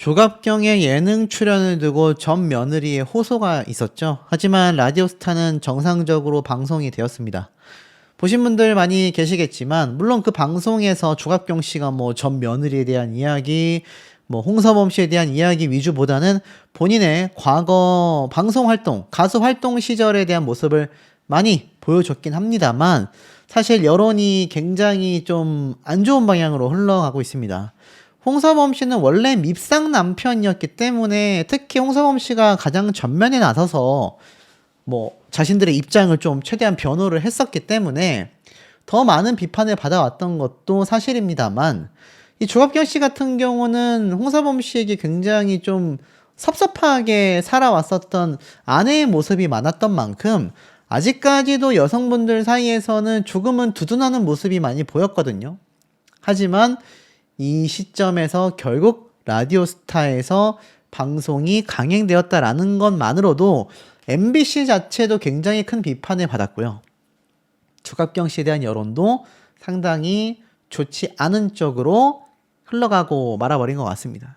조갑경의 예능 출연을 두고 전 며느리의 호소가 있었죠. 하지만 라디오스타는 정상적으로 방송이 되었습니다. 보신 분들 많이 계시겠지만 물론 그 방송에서 조갑경 씨가 뭐 전 며느리에 대한 이야기, 뭐 홍서범 씨에 대한 이야기 위주보다는 본인의 과거 방송 활동, 가수 활동 시절에 대한 모습을 많이 보여줬긴 합니다만 사실 여론이 굉장히 좀 안 좋은 방향으로 흘러가고 있습니다. 홍서범 씨는 원래 밉상 남편이었기 때문에 특히 홍서범 씨가 가장 전면에 나서서 뭐 자신들의 입장을 좀 최대한 변호를 했었기 때문에 더 많은 비판을 받아왔던 것도 사실입니다만 이 조갑경 씨 같은 경우는 홍서범 씨에게 굉장히 좀 섭섭하게 살아왔었던 아내의 모습이 많았던 만큼 아직까지도 여성분들 사이에서는 조금은 두둔하는 모습이 많이 보였거든요. 하지만 이 시점에서 결국 라디오스타에서 방송이 강행되었다라는 것만으로도 MBC 자체도 굉장히 큰 비판을 받았고요. 조갑경 씨에 대한 여론도 상당히 좋지 않은 쪽으로 흘러가고 말아버린 것 같습니다.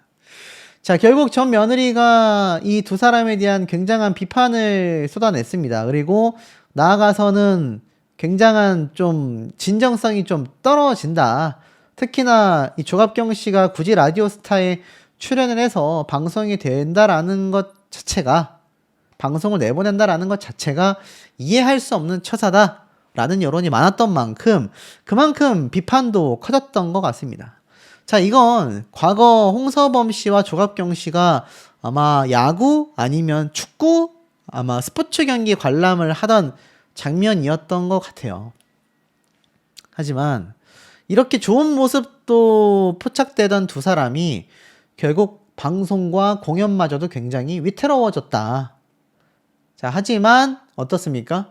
자, 결국 전 며느리가 이 두 사람에 대한 굉장한 비판을 쏟아냈습니다. 그리고 나아가서는 굉장한 좀 진정성이 좀 떨어진다. 특히나 이 조갑경 씨가 굳이 라디오스타에 출연을 해서 방송이 된다라는 것 자체가, 방송을 내보낸다라는 것 자체가 이해할 수 없는 처사다라는 여론이 많았던 만큼 그만큼 비판도 커졌던 것 같습니다. 자, 이건 과거 홍서범 씨와 조갑경 씨가 아마 야구 아니면 축구 아마 스포츠 경기 관람을 하던 장면이었던 것 같아요. 하지만 이렇게 좋은 모습도 포착되던 두 사람이 결국 방송과 공연마저도 굉장히 위태로워졌다. 자, 하지만 어떻습니까?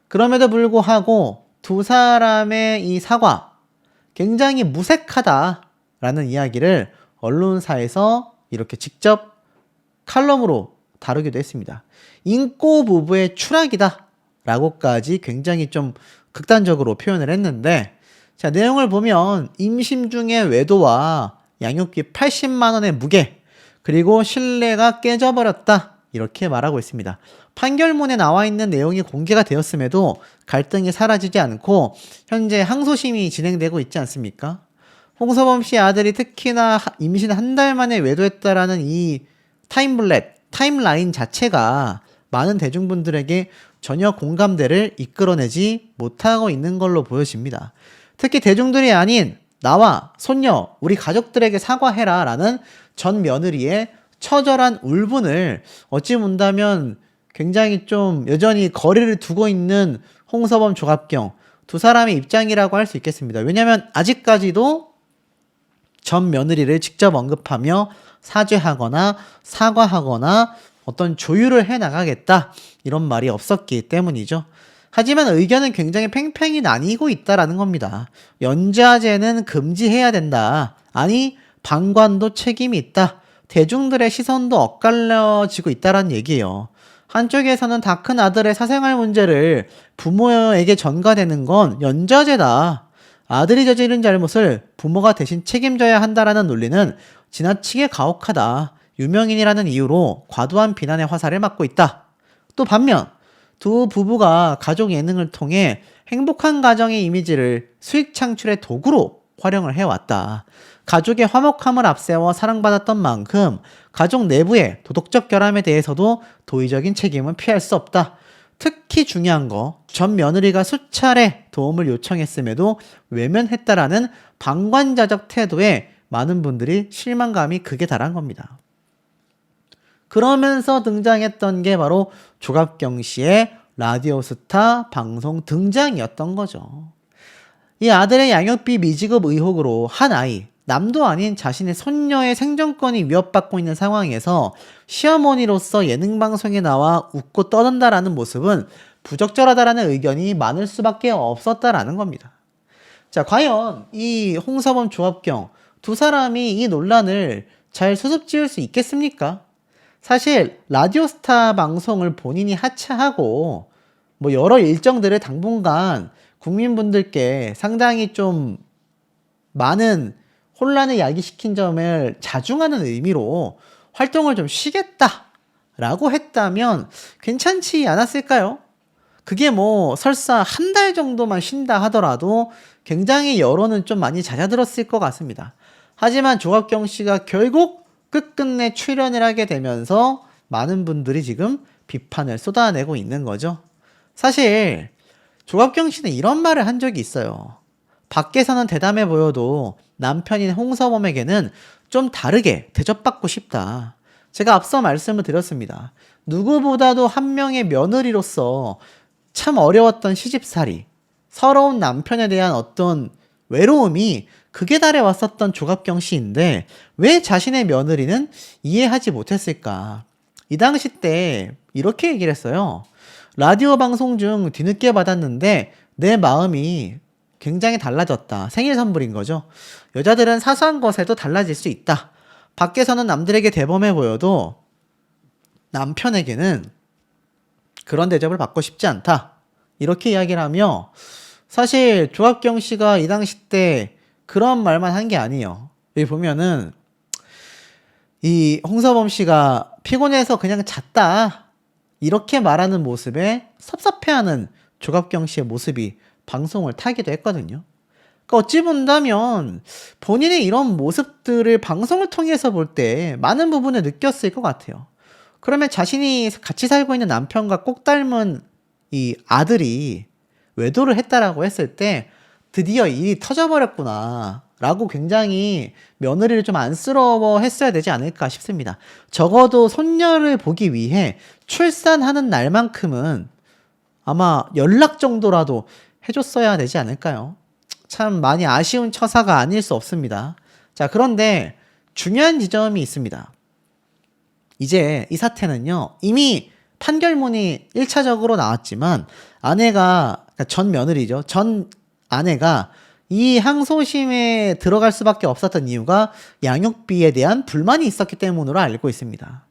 그럼에도 불구하고 두 사람의 이 사과 굉장히 무색하다라는 이야기를 언론사에서 이렇게 직접 칼럼으로 다루기도 했습니다. 인꼬 부부의 추락이다 라고까지 굉장히 좀 극단적으로 표현을 했는데, 자, 내용을 보면 임신 중에 외도와 양육비 80만 원의 무게, 그리고 신뢰가 깨져버렸다 이렇게 말하고 있습니다. 판결문에 나와 있는 내용이 공개가 되었음에도 갈등이 사라지지 않고 현재 항소심이 진행되고 있지 않습니까? 홍서범 씨 아들이 특히나 임신 한 달 만에 외도했다라는 이 타임라인 자체가 많은 대중분들에게 전혀 공감대를 이끌어내지 못하고 있는 걸로 보여집니다. 특히 대중들이 아닌 나와 손녀, 우리 가족들에게 사과해라 라는 전 며느리의 처절한 울분을 어찌 본다면 굉장히 좀 여전히 거리를 두고 있는 홍서범, 조갑경 두 사람의 입장이라고 할 수 있겠습니다. 왜냐하면 아직까지도 전 며느리를 직접 언급하며 사죄하거나 사과하거나 어떤 조율을 해나가겠다 이런 말이 없었기 때문이죠. 하지만 의견은 굉장히 팽팽히 나뉘고 있다라는 겁니다. 연좌제는 금지해야 된다. 아니, 방관도 책임이 있다. 대중들의 시선도 엇갈려지고 있다라는 얘기예요. 한쪽에서는 다 큰 아들의 사생활 문제를 부모에게 전가되는 건 연좌제다. 아들이 저지른 잘못을 부모가 대신 책임져야 한다라는 논리는 지나치게 가혹하다. 유명인이라는 이유로 과도한 비난의 화살을 맞고 있다. 또 반면 두 부부가 가족 예능을 통해 행복한 가정의 이미지를 수익 창출의 도구로 활용을 해왔다. 가족의 화목함을 앞세워 사랑받았던 만큼 가족 내부의 도덕적 결함에 대해서도 도의적인 책임은 피할 수 없다. 특히 중요한 거, 전 며느리가 수차례 도움을 요청했음에도 외면했다라는 방관자적 태도에 많은 분들이 실망감이 극에 달한 겁니다. 그러면서 등장했던 게 바로 조갑경 씨의 라디오스타 방송 등장이었던 거죠. 이 아들의 양육비 미지급 의혹으로 한 아이, 남도 아닌 자신의 손녀의 생존권이 위협받고 있는 상황에서 시어머니로서 예능방송에 나와 웃고 떠든다라는 모습은 부적절하다라는 의견이 많을 수밖에 없었다라는 겁니다. 자, 과연 이 홍서범, 조갑경 두 사람이 이 논란을 잘 수습지을 수 있겠습니까? 사실 라디오스타 방송을 본인이 하차하고 뭐 여러 일정들을 당분간 국민분들께 상당히 좀 많은 혼란을 야기시킨 점을 자중하는 의미로 활동을 좀 쉬겠다라고 했다면 괜찮지 않았을까요? 그게 뭐 설사 한 달 정도만 쉰다 하더라도 굉장히 여론은 좀 많이 잦아들었을 것 같습니다. 하지만 조갑경 씨가 결국 끝끝내 출연을 하게 되면서 많은 분들이 지금 비판을 쏟아내고 있는 거죠. 사실 조갑경 씨는 이런 말을 한 적이 있어요. 밖에서는 대담해 보여도 남편인 홍서범에게는 좀 다르게 대접받고 싶다. 제가 앞서 말씀을 드렸습니다. 누구보다도 한 명의 며느리로서 참 어려웠던 시집살이, 서러운 남편에 대한 어떤 외로움이 극에 달해왔었던 조갑경 씨인데 왜 자신의 며느리는 이해하지 못했을까? 이 당시 때 이렇게 얘기를 했어요. 라디오 방송 중 뒤늦게 받았는데 내 마음이 굉장히 달라졌다. 생일 선물인 거죠. 여자들은 사소한 것에도 달라질 수 있다. 밖에서는 남들에게 대범해 보여도 남편에게는 그런 대접을 받고 싶지 않다. 이렇게 이야기를 하며 사실 조합경 씨가 이 당시 때 그런 말만 한 게 아니에요. 여기 보면은 이 홍서범 씨가 피곤해서 그냥 잤다. 이렇게 말하는 모습에 섭섭해하는 조갑경 씨의 모습이 방송을 타기도 했거든요. 그러니까 어찌 본다면 본인의 이런 모습들을 방송을 통해서 볼 때 많은 부분을 느꼈을 것 같아요. 그러면 자신이 같이 살고 있는 남편과 꼭 닮은 이 아들이 외도를 했다라고 했을 때 드디어 일이 터져버렸구나 라고 굉장히 며느리를 좀 안쓰러워 했어야 되지 않을까 싶습니다. 적어도 손녀를 보기 위해 출산하는 날만큼은 아마 연락 정도라도 해줬어야 되지 않을까요? 참 많이 아쉬운 처사가 아닐 수 없습니다. 자, 그런데 중요한 지점이 있습니다. 이제 이 사태는요, 이미 판결문이 1차적으로 나왔지만 아내가, 그러니까 전 며느리죠. 전 아내가 이 항소심에 들어갈 수밖에 없었던 이유가 양육비에 대한 불만이 있었기 때문으로 알고 있습니다.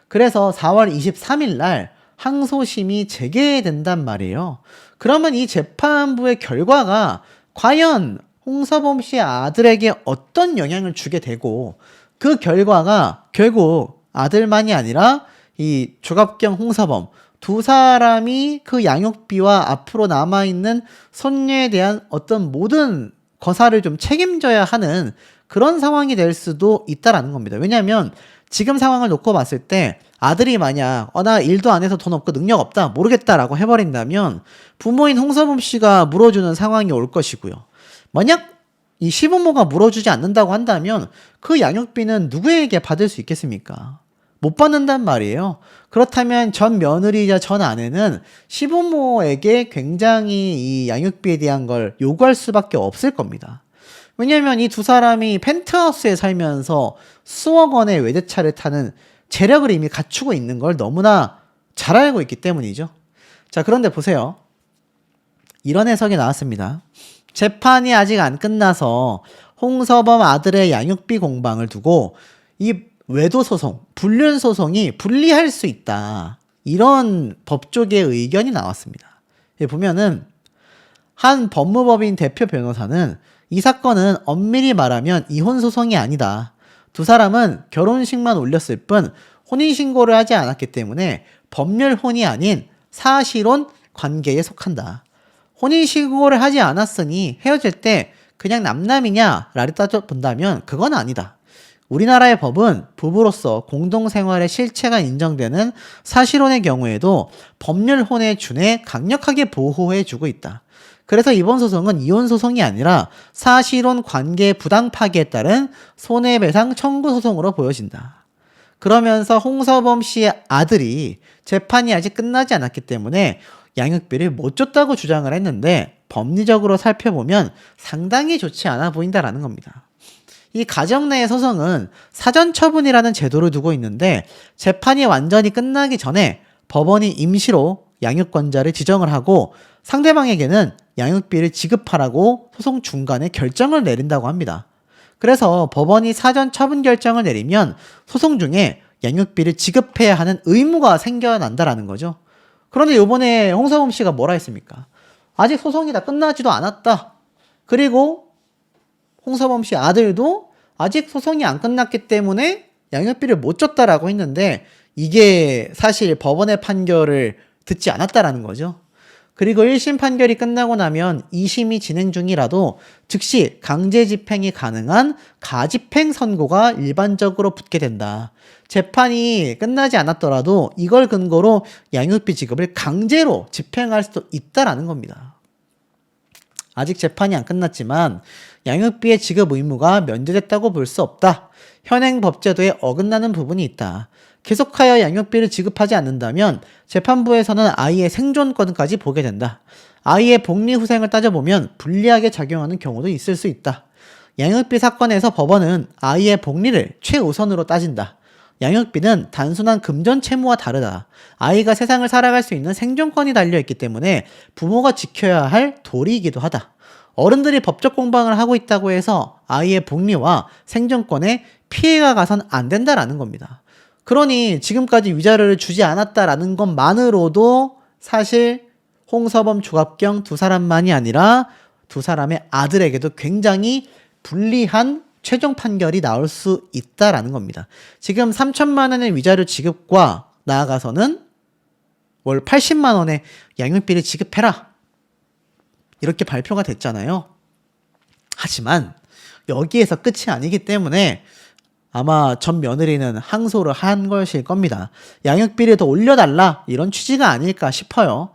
그래서 4월 23일 날 항소심이 재개된단 말이에요. 그러면 이 재판부의 결과가 과연 홍서범 씨의 아들에게 어떤 영향을 주게 되고 그 결과가 결국 아들만이 아니라 이 조갑경, 홍서범 두 사람이 그 양육비와 앞으로 남아있는 손녀에 대한 어떤 모든 거사를 좀 책임져야 하는 그런 상황이 될 수도 있다라는 겁니다. 왜냐하면 지금 상황을 놓고 봤을 때 아들이 만약 나 일도 안 해서 돈 없고 능력 없다 모르겠다라고 해버린다면 부모인 홍서범 씨가 물어주는 상황이 올 것이고요. 만약 이 시부모가 물어주지 않는다고 한다면 그 양육비는 누구에게 받을 수 있겠습니까? 못 받는단 말이에요. 그렇다면 전 며느리자 전 아내는 시부모에게 굉장히 이 양육비에 대한 걸 요구할 수밖에 없을 겁니다. 왜냐면 이 두 사람이 펜트하우스에 살면서 수억 원의 외제차를 타는 재력을 이미 갖추고 있는 걸 너무나 잘 알고 있기 때문이죠. 자, 그런데 보세요. 이런 해석이 나왔습니다. 재판이 아직 안 끝나서 홍서범 아들의 양육비 공방을 두고 이 외도소송, 불륜소송이 불리할 수 있다. 이런 법조계의 의견이 나왔습니다. 여기 보면은 한 법무법인 대표 변호사는 이 사건은 엄밀히 말하면 이혼소송이 아니다. 두 사람은 결혼식만 올렸을 뿐 혼인신고를 하지 않았기 때문에 법률혼이 아닌 사실혼 관계에 속한다. 혼인신고를 하지 않았으니 헤어질 때 그냥 남남이냐라를 따져본다면 그건 아니다. 우리나라의 법은 부부로서 공동생활의 실체가 인정되는 사실혼의 경우에도 법률혼에 준해 강력하게 보호해주고 있다. 그래서 이번 소송은 이혼소송이 아니라 사실혼 관계 부당 파기에 따른 손해배상 청구 소송으로 보여진다. 그러면서 홍서범 씨의 아들이 재판이 아직 끝나지 않았기 때문에 양육비를 못 줬다고 주장을 했는데 법리적으로 살펴보면 상당히 좋지 않아 보인다라는 겁니다. 이 가정 내의 소송은 사전처분이라는 제도를 두고 있는데 재판이 완전히 끝나기 전에 법원이 임시로 양육권자를 지정을 하고 상대방에게는 양육비를 지급하라고 소송 중간에 결정을 내린다고 합니다. 그래서 법원이 사전 처분 결정을 내리면 소송 중에 양육비를 지급해야 하는 의무가 생겨난다라는 거죠. 그런데 이번에 홍서범 씨가 뭐라 했습니까? 아직 소송이 다 끝나지도 않았다. 그리고 홍서범 씨 아들도 아직 소송이 안 끝났기 때문에 양육비를 못 줬다라고 했는데 이게 사실 법원의 판결을 듣지 않았다라는 거죠. 그리고 1심 판결이 끝나고 나면 2심이 진행 중이라도 즉시 강제 집행이 가능한 가집행 선고가 일반적으로 붙게 된다. 재판이 끝나지 않았더라도 이걸 근거로 양육비 지급을 강제로 집행할 수도 있다라는 겁니다. 아직 재판이 안 끝났지만 양육비의 지급 의무가 면제됐다고 볼 수 없다. 현행 법제도에 어긋나는 부분이 있다. 계속하여 양육비를 지급하지 않는다면 재판부에서는 아이의 생존권까지 보게 된다. 아이의 복리 후생을 따져보면 불리하게 작용하는 경우도 있을 수 있다. 양육비 사건에서 법원은 아이의 복리를 최우선으로 따진다. 양육비는 단순한 금전 채무와 다르다. 아이가 세상을 살아갈 수 있는 생존권이 달려있기 때문에 부모가 지켜야 할 도리이기도 하다. 어른들이 법적 공방을 하고 있다고 해서 아이의 복리와 생존권에 피해가 가선 안 된다라는 겁니다. 그러니 지금까지 위자료를 주지 않았다라는 것만으로도 사실 홍서범, 조갑경 두 사람만이 아니라 두 사람의 아들에게도 굉장히 불리한 최종 판결이 나올 수 있다라는 겁니다. 지금 3천만 원의 위자료 지급과 나아가서는 월 80만 원의 양육비를 지급해라. 이렇게 발표가 됐잖아요. 하지만 여기에서 끝이 아니기 때문에 아마 전 며느리는 항소를 한 것일 겁니다. 양육비를 더 올려달라 이런 취지가 아닐까 싶어요.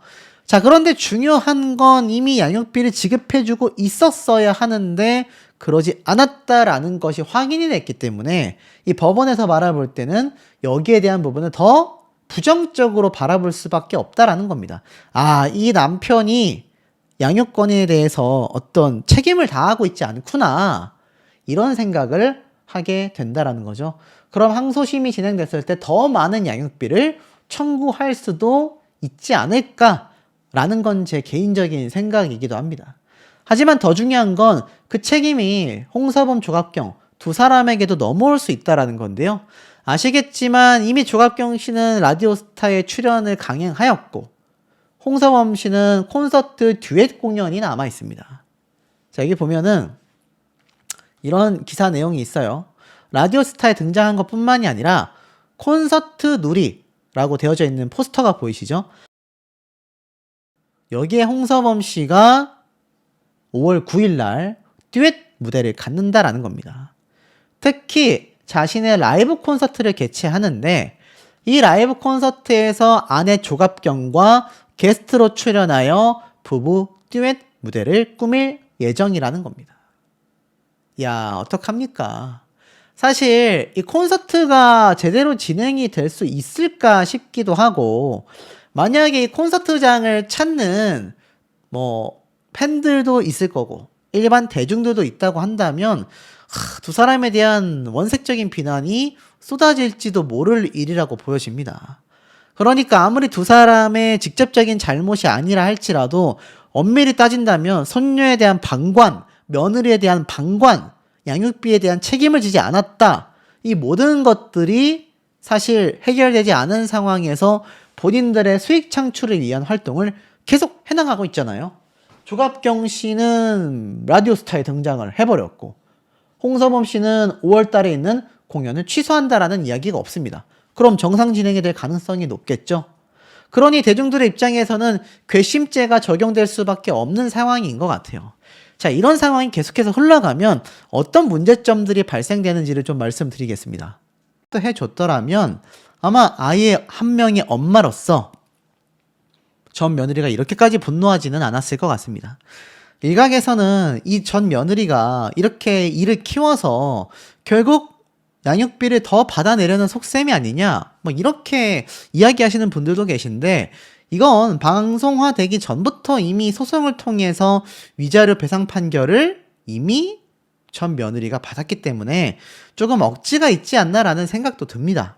자, 그런데 중요한 건 이미 양육비를 지급해주고 있었어야 하는데 그러지 않았다라는 것이 확인이 됐기 때문에 이 법원에서 바라볼 때는 여기에 대한 부분을 더 부정적으로 바라볼 수밖에 없다라는 겁니다. 아, 이 남편이 양육권에 대해서 어떤 책임을 다하고 있지 않구나 이런 생각을 하게 된다라는 거죠. 그럼 항소심이 진행됐을 때 더 많은 양육비를 청구할 수도 있지 않을까라는 건 제 개인적인 생각이기도 합니다. 하지만 더 중요한 건 그 책임이 홍서범, 조갑경 두 사람에게도 넘어올 수 있다라는 건데요. 아시겠지만 이미 조갑경 씨는 라디오스타에 출연을 강행하였고 홍서범 씨는 콘서트 듀엣 공연이 남아 있습니다. 자, 여기 보면은 이런 기사 내용이 있어요. 라디오스타에 등장한 것 뿐만이 아니라 콘서트 누리라고 되어져 있는 포스터가 보이시죠? 여기에 홍서범 씨가 5월 9일 날 듀엣 무대를 갖는다라는 겁니다. 특히 자신의 라이브 콘서트를 개최하는데 이 라이브 콘서트에서 아내 조갑경과 게스트로 출연하여 부부 듀엣 무대를 꾸밀 예정이라는 겁니다. 야, 어떡합니까? 사실 이 콘서트가 제대로 진행이 될 수 있을까 싶기도 하고 만약에 이 콘서트장을 찾는 팬들도 있을 거고 일반 대중들도 있다고 한다면 두 사람에 대한 원색적인 비난이 쏟아질지도 모를 일이라고 보여집니다. 그러니까 아무리 두 사람의 직접적인 잘못이 아니라 할지라도 엄밀히 따진다면 손녀에 대한 방관, 며느리에 대한 방관, 양육비에 대한 책임을 지지 않았다. 이 모든 것들이 사실 해결되지 않은 상황에서 본인들의 수익 창출을 위한 활동을 계속 해나가고 있잖아요. 조갑경 씨는 라디오스타에 등장을 해버렸고 홍서범 씨는 5월 달에 있는 공연을 취소한다라는 이야기가 없습니다. 그럼 정상 진행이 될 가능성이 높겠죠. 그러니 대중들의 입장에서는 괘씸죄가 적용될 수밖에 없는 상황인 것 같아요. 자, 이런 상황이 계속해서 흘러가면 어떤 문제점들이 발생되는지를 좀 말씀드리겠습니다. 또 해줬더라면 아마 아이의 한 명의 엄마로서 전 며느리가 이렇게까지 분노하지는 않았을 것 같습니다. 일각에서는 이 전 며느리가 이렇게 일을 키워서 결국 양육비를 더 받아내려는 속셈이 아니냐 이렇게 이야기하시는 분들도 계신데 이건 방송화되기 전부터 이미 소송을 통해서 위자료 배상 판결을 이미 전 며느리가 받았기 때문에 조금 억지가 있지 않나라는 생각도 듭니다.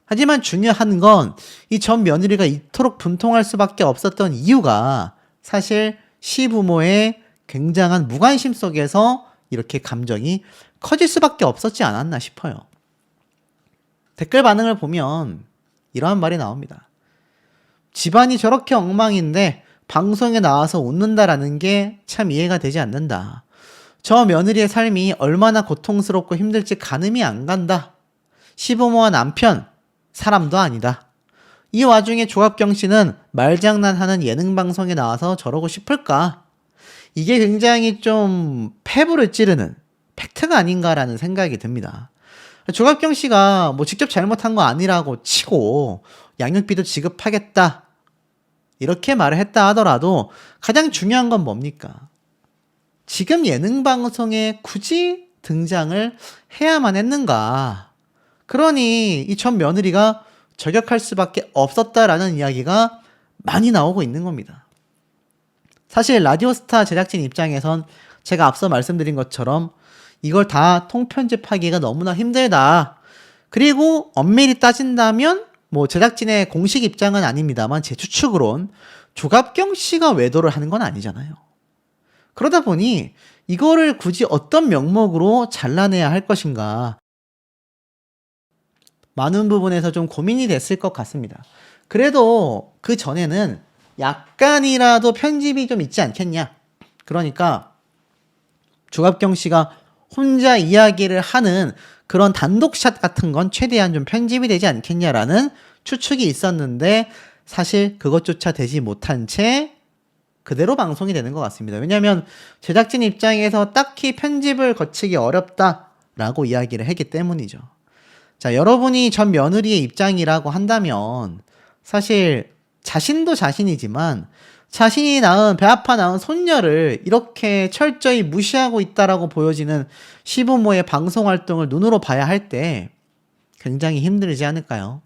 하지만 중요한 건 이 전 며느리가 이토록 분통할 수밖에 없었던 이유가 사실 시부모의 굉장한 무관심 속에서 이렇게 감정이 커질 수밖에 없었지 않았나 싶어요. 댓글 반응을 보면 이러한 말이 나옵니다. 집안이 저렇게 엉망인데 방송에 나와서 웃는다라는 게 참 이해가 되지 않는다. 저 며느리의 삶이 얼마나 고통스럽고 힘들지 가늠이 안 간다. 시부모와 남편, 사람도 아니다. 이 와중에 조갑경 씨는 말장난하는 예능 방송에 나와서 저러고 싶을까? 이게 굉장히 좀 패부를 찌르는 팩트가 아닌가라는 생각이 듭니다. 조갑경 씨가 뭐 직접 잘못한 거 아니라고 치고 양육비도 지급하겠다 이렇게 말을 했다 하더라도 가장 중요한 건 뭡니까? 지금 예능 방송에 굳이 등장을 해야만 했는가? 그러니 이 전 며느리가 저격할 수밖에 없었다라는 이야기가 많이 나오고 있는 겁니다. 사실 라디오스타 제작진 입장에선 제가 앞서 말씀드린 것처럼 이걸 다 통편집하기가 너무나 힘들다. 그리고 엄밀히 따진다면 뭐 제작진의 공식 입장은 아닙니다만 제 추측으론 조갑경 씨가 외도를 하는 건 아니잖아요. 그러다 보니 이거를 굳이 어떤 명목으로 잘라내야 할 것인가 많은 부분에서 좀 고민이 됐을 것 같습니다. 그래도 그 전에는 약간이라도 편집이 좀 있지 않겠냐. 그러니까 조갑경 씨가 혼자 이야기를 하는 그런 단독샷 같은 건 최대한 좀 편집이 되지 않겠냐라는 추측이 있었는데 사실 그것조차 되지 못한 채 그대로 방송이 되는 것 같습니다. 왜냐하면 제작진 입장에서 딱히 편집을 거치기 어렵다라고 이야기를 했기 때문이죠. 자, 여러분이 전 며느리의 입장이라고 한다면 사실 자신도 자신이지만 자신이 낳은 배 아파 낳은 손녀를 이렇게 철저히 무시하고 있다라고 보여지는 시부모의 방송 활동을 눈으로 봐야 할 때 굉장히 힘들지 않을까요?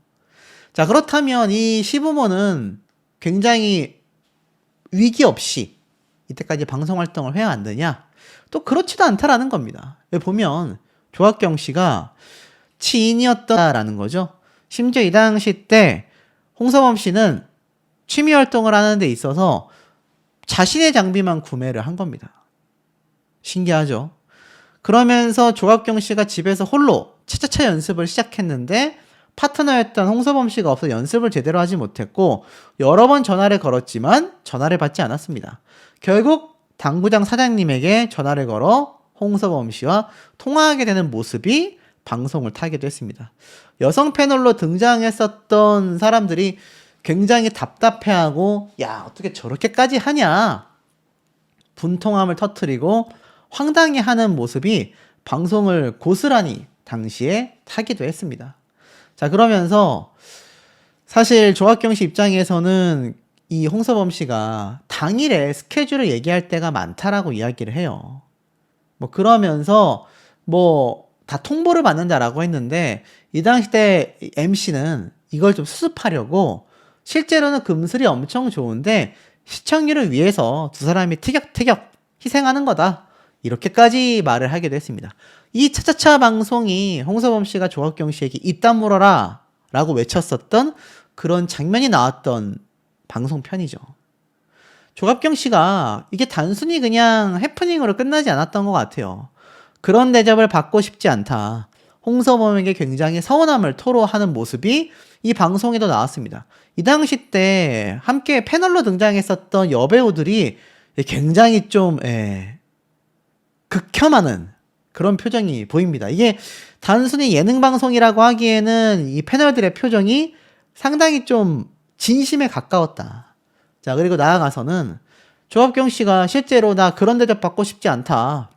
자, 그렇다면 이 시부모는 굉장히 위기 없이 이때까지 방송 활동을 해야 안 되냐? 또 그렇지도 않다라는 겁니다. 여기 보면 조합경 씨가 치인이었다라는 거죠. 심지어 이 당시 때 홍서범 씨는 취미 활동을 하는 데 있어서 자신의 장비만 구매를 한 겁니다. 신기하죠? 그러면서 조갑경 씨가 집에서 홀로 차차차 연습을 시작했는데 파트너였던 홍서범 씨가 없어 연습을 제대로 하지 못했고 여러 번 전화를 걸었지만 전화를 받지 않았습니다. 결국 당구장 사장님에게 전화를 걸어 홍서범 씨와 통화하게 되는 모습이 방송을 타기도 했습니다. 여성 패널로 등장했었던 사람들이 굉장히 답답해하고 야 어떻게 저렇게까지 하냐 분통함을 터뜨리고 황당해하는 모습이 방송을 고스란히 당시에 타기도 했습니다. 자, 그러면서 사실 조합경 씨 입장에서는 이 홍서범 씨가 당일에 스케줄을 얘기할 때가 많다라고 이야기를 해요. 뭐 그러면서 뭐 다 통보를 받는다라고 했는데 이 당시 때 MC는 이걸 좀 수습하려고 실제로는 금슬이 엄청 좋은데 시청률을 위해서 두 사람이 티격태격 희생하는 거다. 이렇게까지 말을 하기도 했습니다. 이 차차차 방송이 홍서범 씨가 조합경 씨에게 입 다물어라 라고 외쳤었던 그런 장면이 나왔던 방송편이죠. 조갑경 씨가 이게 단순히 그냥 해프닝으로 끝나지 않았던 것 같아요. 그런 대접을 받고 싶지 않다. 홍서범에게 굉장히 서운함을 토로하는 모습이 이 방송에도 나왔습니다. 이 당시 때 함께 패널로 등장했었던 여배우들이 굉장히 좀 극혐하는 그런 표정이 보입니다. 이게 단순히 예능 방송이라고 하기에는 이 패널들의 표정이 상당히 좀 진심에 가까웠다. 자, 그리고 나아가서는 조합경 씨가 실제로 나 그런 대접 받고 싶지 않다.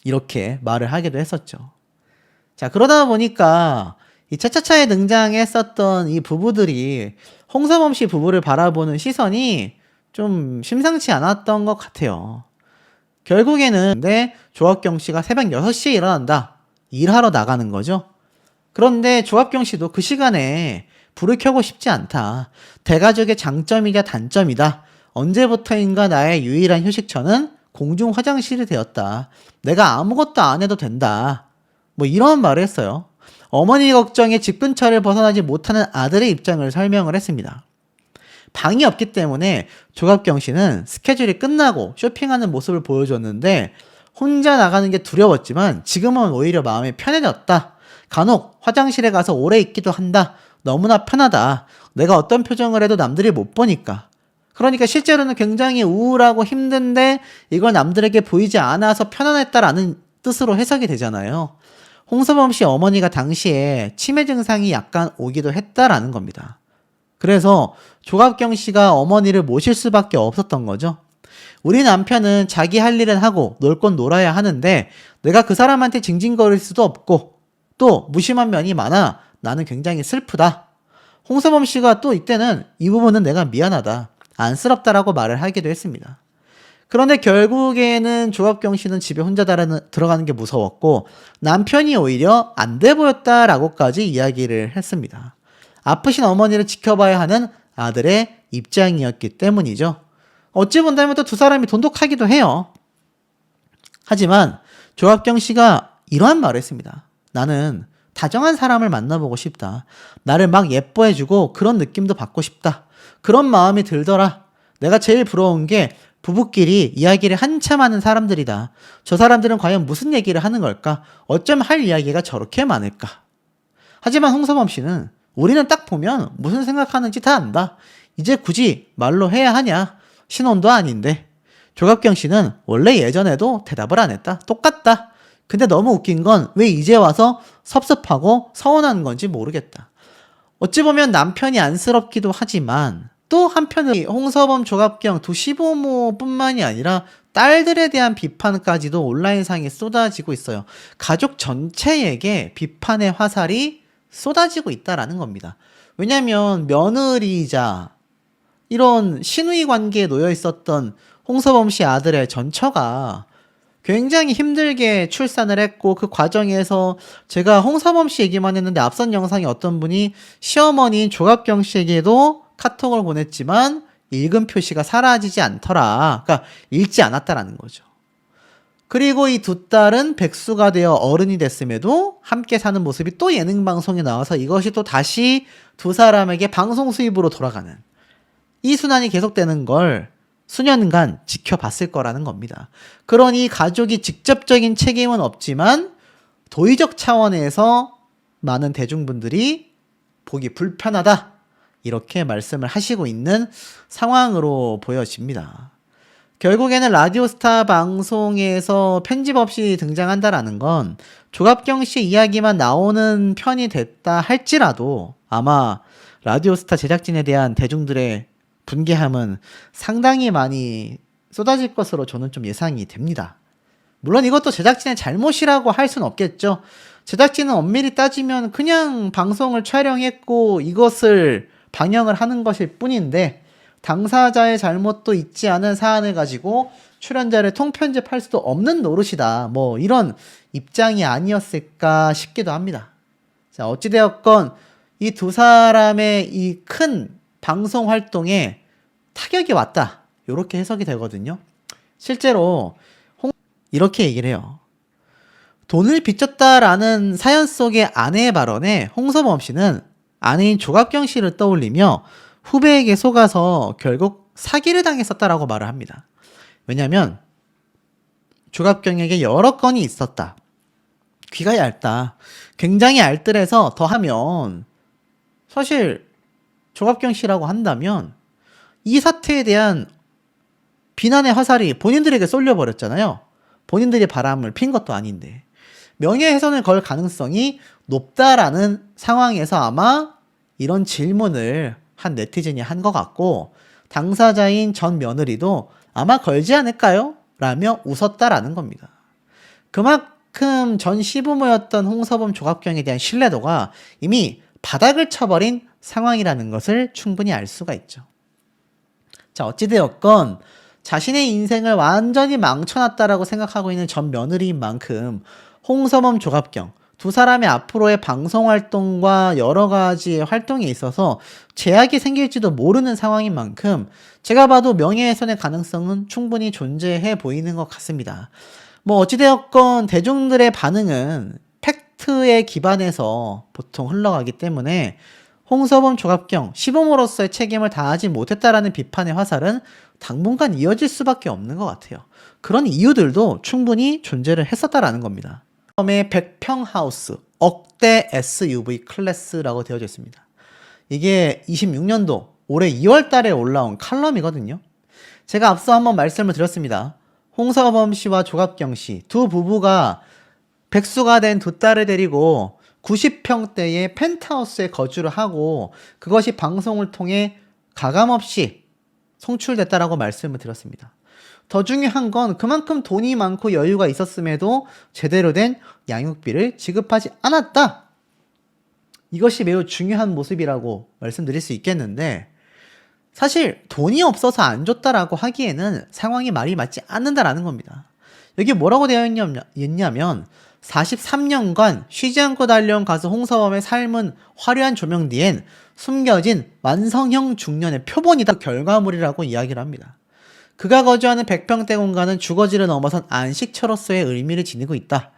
이렇게 말을 하기도 했었죠. 자, 그러다 보니까 이 차차차에 등장했었던 이 부부들이 홍서범 씨 부부를 바라보는 시선이 좀 심상치 않았던 것 같아요. 결국에는 근데 조합경 씨가 새벽 6시에 일어난다. 일하러 나가는 거죠. 그런데 조합경 씨도 그 시간에 불을 켜고 싶지 않다. 대가족의 장점이자 단점이다. 언제부터인가 나의 유일한 휴식처는 공중 화장실이 되었다. 내가 아무것도 안 해도 된다. 뭐 이런 말을 했어요. 어머니 걱정에 집 근처를 벗어나지 못하는 아들의 입장을 설명을 했습니다. 방이 없기 때문에 조갑경 씨는 스케줄이 끝나고 쇼핑하는 모습을 보여줬는데 혼자 나가는 게 두려웠지만 지금은 오히려 마음이 편해졌다. 간혹 화장실에 가서 오래 있기도 한다. 너무나 편하다. 내가 어떤 표정을 해도 남들이 못 보니까. 그러니까 실제로는 굉장히 우울하고 힘든데 이걸 남들에게 보이지 않아서 편안했다라는 뜻으로 해석이 되잖아요. 홍서범 씨 어머니가 당시에 치매 증상이 약간 오기도 했다라는 겁니다. 그래서 조갑경 씨가 어머니를 모실 수밖에 없었던 거죠. 우리 남편은 자기 할 일은 하고 놀 건 놀아야 하는데 내가 그 사람한테 징징거릴 수도 없고 또 무심한 면이 많아 나는 굉장히 슬프다. 홍서범 씨가 또 이때는 이 부분은 내가 미안하다. 안쓰럽다라고 말을 하기도 했습니다. 그런데 결국에는 조갑경 씨는 집에 혼자 들어가는 게 무서웠고 남편이 오히려 안 돼 보였다라고까지 이야기를 했습니다. 아프신 어머니를 지켜봐야 하는 아들의 입장이었기 때문이죠. 어찌 본다면 또 두 사람이 돈독하기도 해요. 하지만 조갑경 씨가 이러한 말을 했습니다. 나는 다정한 사람을 만나보고 싶다. 나를 막 예뻐해주고 그런 느낌도 받고 싶다. 그런 마음이 들더라. 내가 제일 부러운 게 부부끼리 이야기를 한참 하는 사람들이다. 저 사람들은 과연 무슨 얘기를 하는 걸까? 어쩜 할 이야기가 저렇게 많을까? 하지만 홍서범 씨는 우리는 딱 보면 무슨 생각하는지 다 안다. 이제 굳이 말로 해야 하냐? 신혼도 아닌데. 조갑경 씨는 원래 예전에도 대답을 안 했다. 똑같다. 근데 너무 웃긴 건 왜 이제 와서 섭섭하고 서운한 건지 모르겠다. 어찌 보면 남편이 안쓰럽기도 하지만 또 한편으로 홍서범, 조갑경 두 시부모뿐만이 아니라 딸들에 대한 비판까지도 온라인상에 쏟아지고 있어요. 가족 전체에게 비판의 화살이 쏟아지고 있다라는 겁니다. 왜냐하면 며느리이자 이런 신우이 관계에 놓여 있었던 홍서범 씨 아들의 전처가 굉장히 힘들게 출산을 했고 그 과정에서 제가 홍서범 씨 얘기만 했는데 앞선 영상에 어떤 분이 시어머니인 조갑경 씨에게도 카톡을 보냈지만 읽음 표시가 사라지지 않더라. 그러니까 읽지 않았다라는 거죠. 그리고 이 두 딸은 백수가 되어 어른이 됐음에도 함께 사는 모습이 또 예능 방송에 나와서 이것이 또 다시 두 사람에게 방송 수입으로 돌아가는 이 순환이 계속되는 걸 수년간 지켜봤을 거라는 겁니다. 그러니 가족이 직접적인 책임은 없지만 도의적 차원에서 많은 대중분들이 보기 불편하다 이렇게 말씀을 하시고 있는 상황으로 보여집니다. 결국에는 라디오스타 방송에서 편집 없이 등장한다라는 건 조갑경 씨 이야기만 나오는 편이 됐다 할지라도 아마 라디오스타 제작진에 대한 대중들의 분개함은 상당히 많이 쏟아질 것으로 저는 좀 예상이 됩니다. 물론 이것도 제작진의 잘못이라고 할 수는 없겠죠. 제작진은 엄밀히 따지면 그냥 방송을 촬영했고 이것을 방영을 하는 것일 뿐인데 당사자의 잘못도 있지 않은 사안을 가지고 출연자를 통편집할 수도 없는 노릇이다. 뭐 이런 입장이 아니었을까 싶기도 합니다. 자, 어찌되었건 이 두 사람의 이 큰 방송 활동에 타격이 왔다. 이렇게 해석이 되거든요. 실제로 이렇게 얘기를 해요. 돈을 빚졌다라는 사연 속의 아내의 발언에 홍서범 씨는 아내인 조갑경 씨를 떠올리며 후배에게 속아서 결국 사기를 당했었다라고 말을 합니다. 왜냐하면 조갑경에게 여러 건이 있었다. 귀가 얇다. 굉장히 알뜰해서 더하면 사실 조갑경 씨라고 한다면 이 사태에 대한 비난의 화살이 본인들에게 쏠려버렸잖아요. 본인들이 바람을 핀 것도 아닌데. 명예훼손을 걸 가능성이 높다라는 상황에서 아마 이런 질문을 한 네티즌이 한 것 같고 당사자인 전 며느리도 아마 걸지 않을까요? 라며 웃었다라는 겁니다. 그만큼 전 시부모였던 홍서범 조갑경에 대한 신뢰도가 이미 바닥을 쳐버린 상황이라는 것을 충분히 알 수가 있죠. 자, 어찌되었건 자신의 인생을 완전히 망쳐놨다라고 생각하고 있는 전 며느리인 만큼 홍서범 조갑경 두 사람의 앞으로의 방송 활동과 여러 가지 활동에 있어서 제약이 생길지도 모르는 상황인 만큼 제가 봐도 명예훼손의 가능성은 충분히 존재해 보이는 것 같습니다. 뭐 어찌되었건 대중들의 반응은 팩트에 기반해서 보통 흘러가기 때문에 홍서범 조갑경 시부모로서의 책임을 다하지 못했다라는 비판의 화살은 당분간 이어질 수밖에 없는 것 같아요. 그런 이유들도 충분히 존재를 했었다라는 겁니다. 처음에 100평 하우스, 억대 SUV 클래스라고 되어져 있습니다. 이게 26년도 올해 2월 달에 올라온 칼럼이거든요. 제가 앞서 한번 말씀을 드렸습니다. 홍서범 씨와 조갑경 씨 두 부부가 백수가 된 두 딸을 데리고 90평대의 펜트하우스에 거주를 하고 그것이 방송을 통해 가감없이 송출됐다라고 말씀을 드렸습니다. 더 중요한 건 그만큼 돈이 많고 여유가 있었음에도 제대로 된 양육비를 지급하지 않았다. 이것이 매우 중요한 모습이라고 말씀드릴 수 있겠는데 사실 돈이 없어서 안 줬다라고 하기에는 상황이 말이 맞지 않는다라는 겁니다. 여기 뭐라고 되어 있냐면 43년간 쉬지 않고 달려온 가수 홍서범의 삶은 화려한 조명 뒤엔 숨겨진 완성형 중년의 표본이다 결과물이라고 이야기를 합니다. 그가 거주하는 100평대 공간은 주거지를 넘어선 안식처로서의 의미를 지니고 있다.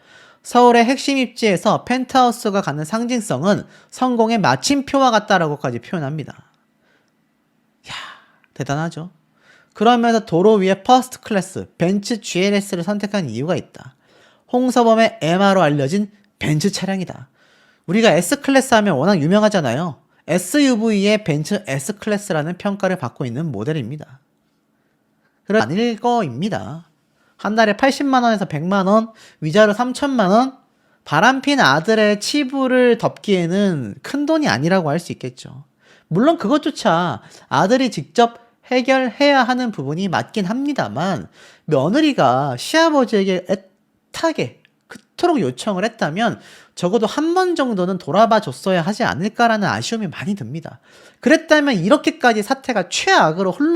서울의 핵심 입지에서 펜트하우스가 갖는 상징성은 성공의 마침표와 같다라고까지 표현합니다. 이야, 대단하죠? 그러면서 도로 위에 퍼스트 클래스, 벤츠 GLS를 선택한 이유가 있다. 홍서범의 MR로 알려진 벤츠 차량이다. 우리가 S클래스 하면 워낙 유명하잖아요. SUV의 벤츠 S클래스라는 평가를 받고 있는 모델입니다. 그런 아닐 거입니다. 한 달에 80만원에서 100만원, 위자료 3천만원, 바람핀 아들의 치부를 덮기에는 큰 돈이 아니라고 할 수 있겠죠. 물론 그것조차 아들이 직접 해결해야 하는 부분이 맞긴 합니다만 며느리가 시아버지에게 애타게 그토록 요청을 했다면 적어도 한 번 정도는 돌아봐 줬어야 하지 않을까라는 아쉬움이 많이 듭니다. 그랬다면 이렇게까지 사태가 최악으로